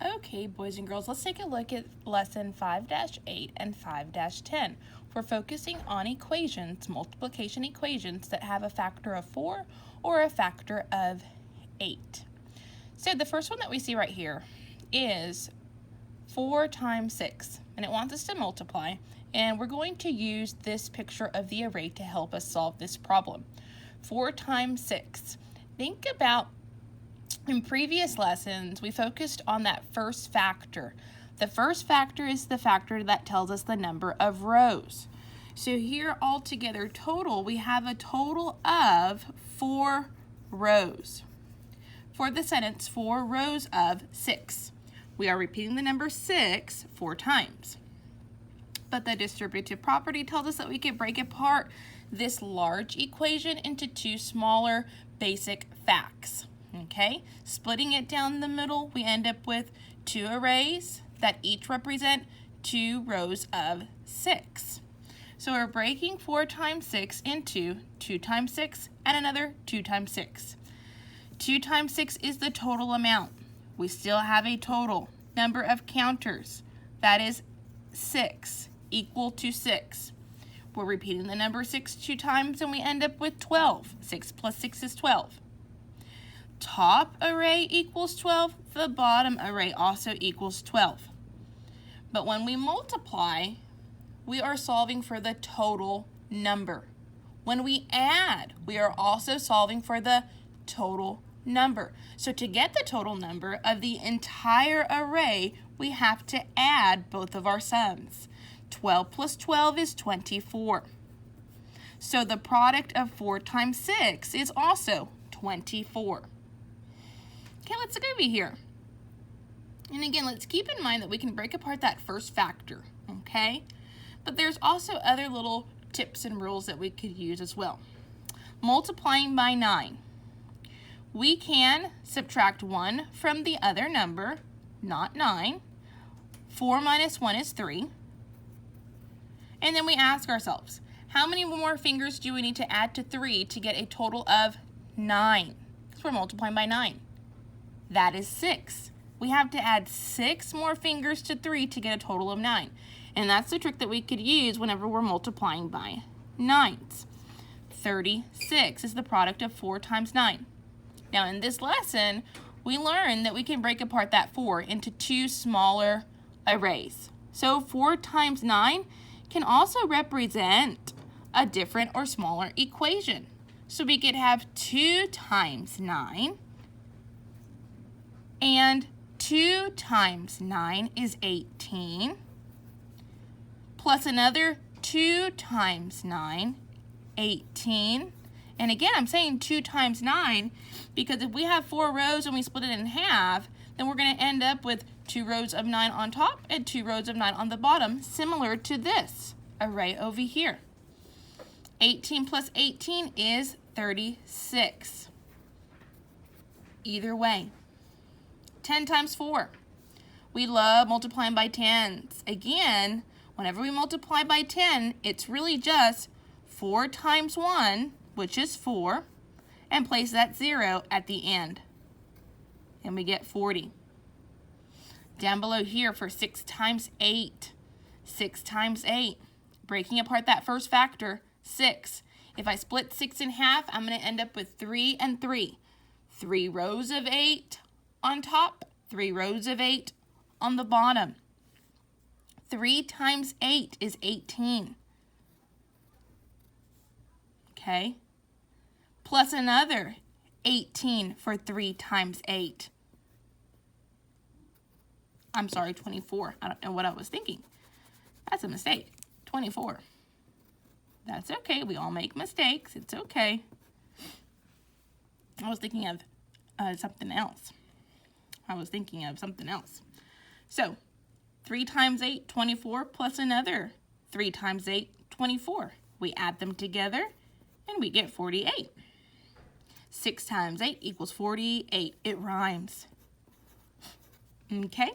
Okay, boys and girls, let's take a look at lesson 5-8 and 5-10. We're focusing on equations, multiplication equations that have a factor of 4 or a factor of 8. So the first one that we see right here is 4 times 6, and it wants us to multiply, and we're going to use this picture of the array to help us solve this problem. 4 times 6. Think about in previous lessons, we focused on that first factor. The first factor is the factor that tells us the number of rows. So here altogether total, we have a total of 4 rows. For the sentence, 4 rows of 6. We are repeating the number 6 4 times. But the distributive property tells us that we can break apart this large equation into 2 smaller basic facts. Okay, splitting it down the middle, we end up with 2 arrays that each represent 2 rows of 6. So we're breaking 4 times 6 into 2 times 6 and another 2 times 6. 2 times 6 is the total amount. We still have a total number of counters. That is 6 equal to 6. We're repeating the number 6 2 times and we end up with 12. 6 plus 6 is 12. Top array equals 12, the bottom array also equals 12. But when we multiply, we are solving for the total number. When we add, we are also solving for the total number. So to get the total number of the entire array, we have to add both of our sums. 12 plus 12 is 24. So the product of 4 times 6 is also 24. Okay, let's go over here. And again, let's keep in mind that we can break apart that first factor, okay? But there's also other little tips and rules that we could use as well. Multiplying by 9. We can subtract 1 from the other number, not 9. 4 minus 1 is 3. And then we ask ourselves, how many more fingers do we need to add to 3 to get a total of 9? Because we're multiplying by 9. That is 6. We have to add 6 more fingers to 3 to get a total of 9. And that's the trick that we could use whenever we're multiplying by 9s. 36 is the product of 4 times 9. Now in this lesson, we learned that we can break apart that 4 into 2 smaller arrays. So 4 times 9 can also represent a different or smaller equation. So we could have 2 times 9. And 2 times 9 is 18, plus another 2 times 9, 18. And again, I'm saying 2 times 9 because if we have 4 rows and we split it in half, then we're going to end up with 2 rows of 9 on top and 2 rows of 9 on the bottom, similar to this array over here. 18 plus 18 is 36. Either way. 10 times 4. We love multiplying by 10s. Again, whenever we multiply by 10, it's really just 4 times 1, which is 4, and place that 0 at the end. And we get 40. Down below here for 6 times 8. 6 times 8. Breaking apart that first factor, 6. If I split 6 in half, I'm going to end up with 3 and 3. 3 rows of 8 on top, 3 rows of 8 on the bottom. 3 times 8 is 18. Okay? Plus another 18 for 3 times 8. I'm sorry, 24. I don't know what I was thinking. That's a mistake. 24. That's okay. We all make mistakes. It's okay. I was thinking of something else. So, 3 times 8, 24, plus another 3 times 8, 24. We add them together, and we get 48. 6 times 8 equals 48. It rhymes. Okay?